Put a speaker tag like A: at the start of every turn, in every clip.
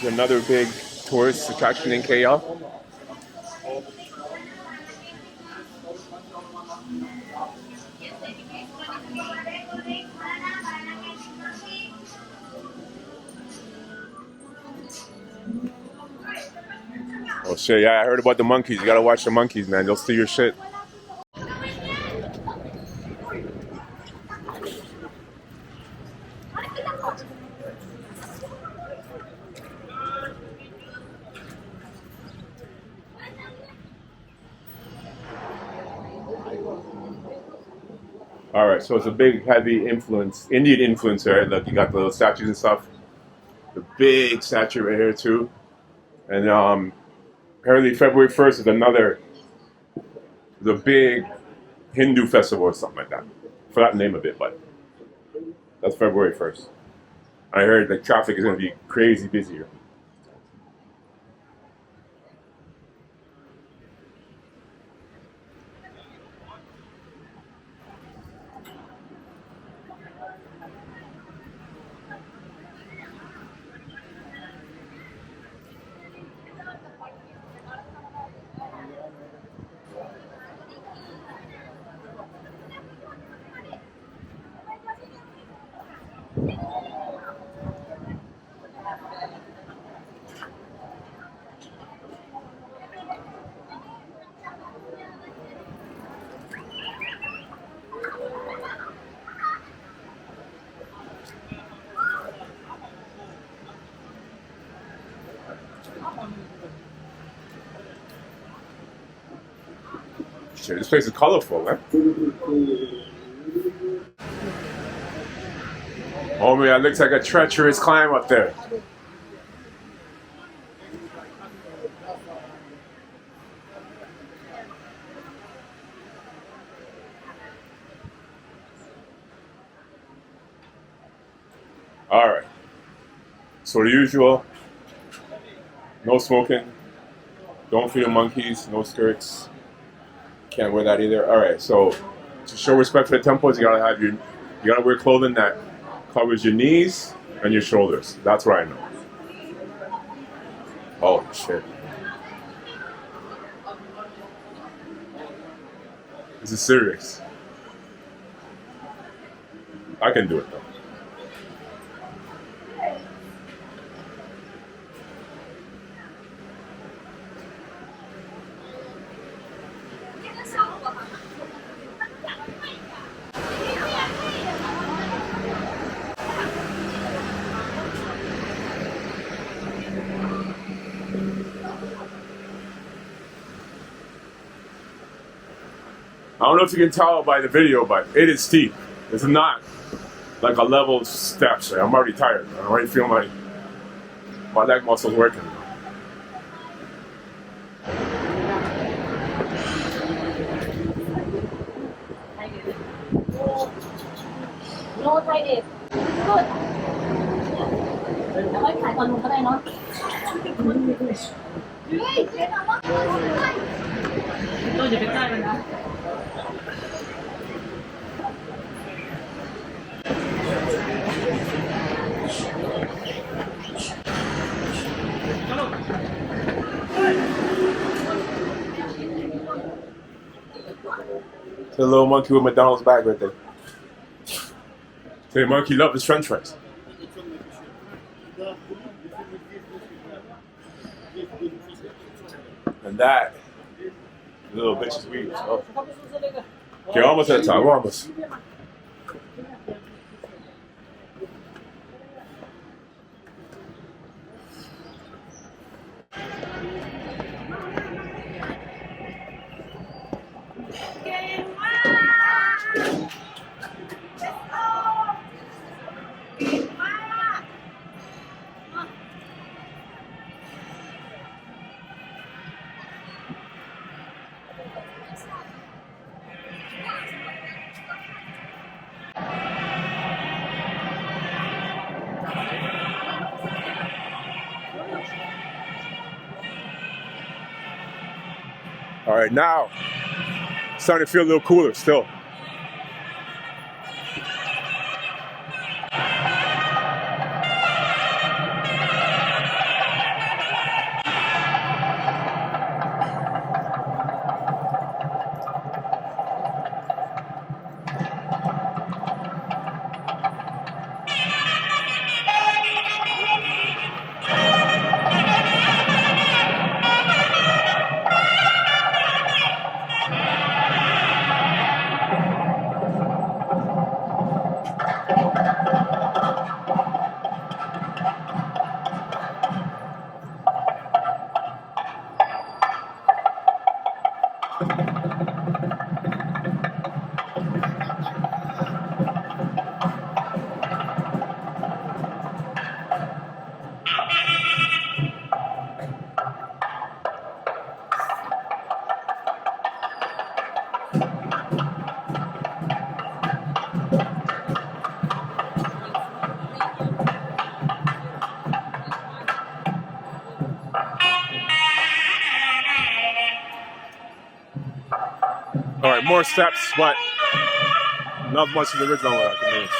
A: Another big tourist attraction in KL. Oh shit, yeah, I heard about the monkeys. You gotta watch the monkeys, man. They'll steal your shit. All right, so it's a big, heavy influence, Indian influence there. Look, you got the little statues and stuff. The big statue right here too. And apparently February 1st is the big Hindu festival or something like that. I forgot the name of it, but that's February 1st. I heard the traffic is going to be crazy busy here. Shit, this place is colorful, man. Oh man, it looks like a treacherous climb up there. All right. So the usual, no smoking, don't feed the monkeys, no skirts. Can't wear that either. All right. So to show respect for the temples, you gotta wear clothing that covers your knees and your shoulders. That's what I know. Oh shit. This is serious. I can do it though. I don't know if you can tell by the video, but it is steep. It's not like a level steps. I'm already tired. I already feel my leg muscles working.
B: No, try it. Good. แล้วก็ขายตอนลงก็ได้เนาะเฮ้ยเจ๊ทำว่าต้องอย่าไปใกล้มันนะ
A: The little monkey with McDonald's bag right there. The monkey loves his french fries. And that little bitch is weird. Oh. Okay, almost at the top. We're almost. All right, now it's starting to feel a little cooler still. more steps, but not much of the original convenience.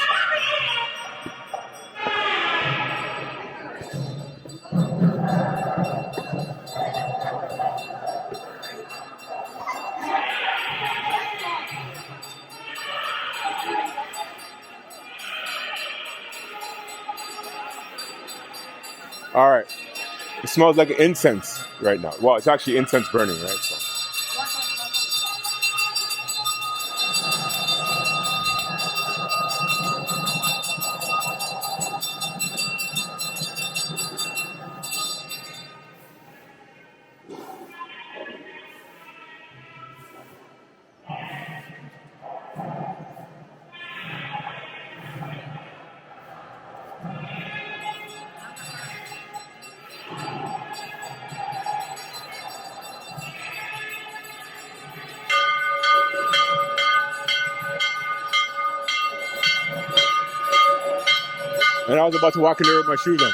A: All right. It smells like incense right now. Well, it's actually incense burning, right? So. And I was about to walk in there with my shoes on.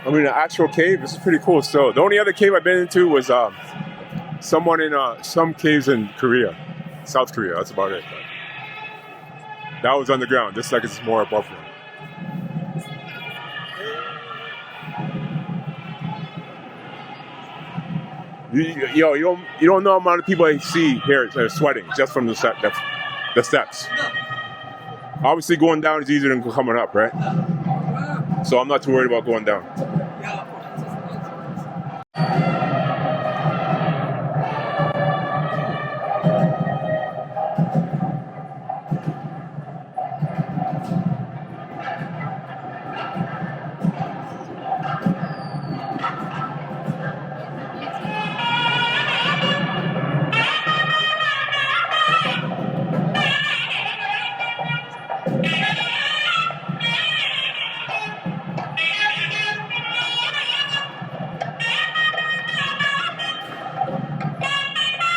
A: I mean, the actual cave, this is pretty cool still. The only other cave I've been into was someone in some caves in Korea, South Korea. That's about it. But that was underground. This like it's more above ground. You don't know the amount of people I see here that are sweating just from the steps. Obviously, going down is easier than coming up, right? So I'm not too worried about going down.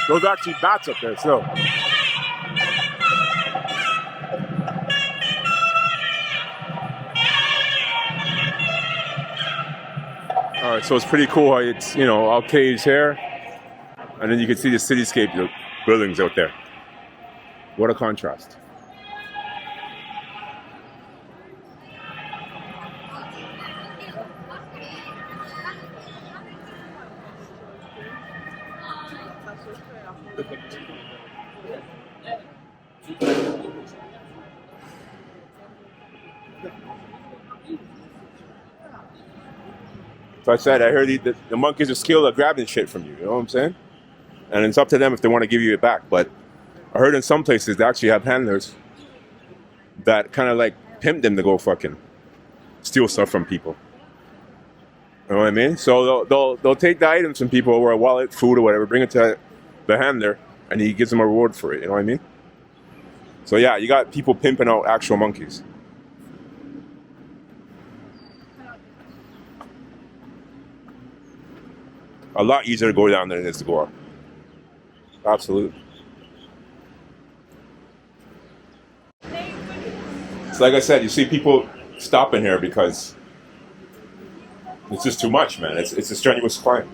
A: Those are actually bats up there, so. All right, so it's pretty cool how it's, all caves here, and then you can see the cityscape, the buildings out there. What a contrast. So I said, I heard the monkeys are skilled at grabbing shit from you, you know what I'm saying? And it's up to them if they want to give you it back. But I heard in some places they actually have handlers that kind of like pimp them to go fucking steal stuff from people. You know what I mean? So they'll take the items from people, or a wallet, food, or whatever, bring it to the handler, and he gives them a reward for it. You know what I mean? So yeah, you got people pimping out actual monkeys. A lot easier to go down than it is to go up. Absolutely. So like I said, you see people stopping here because it's just too much, man. It's a strenuous climb.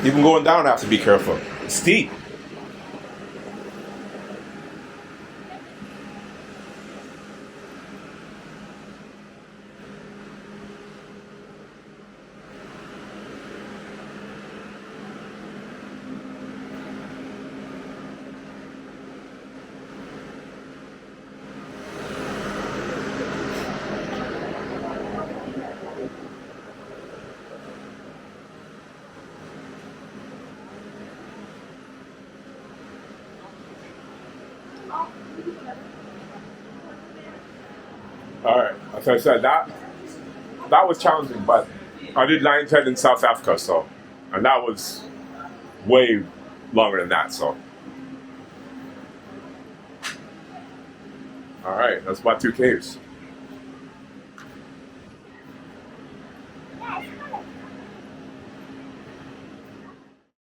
A: Even going down, I have to be careful. It's steep. All right, as I said, that was challenging, but I did Lion's Head in South Africa, so, and that was way longer than that. So, all right, that's Batu Caves.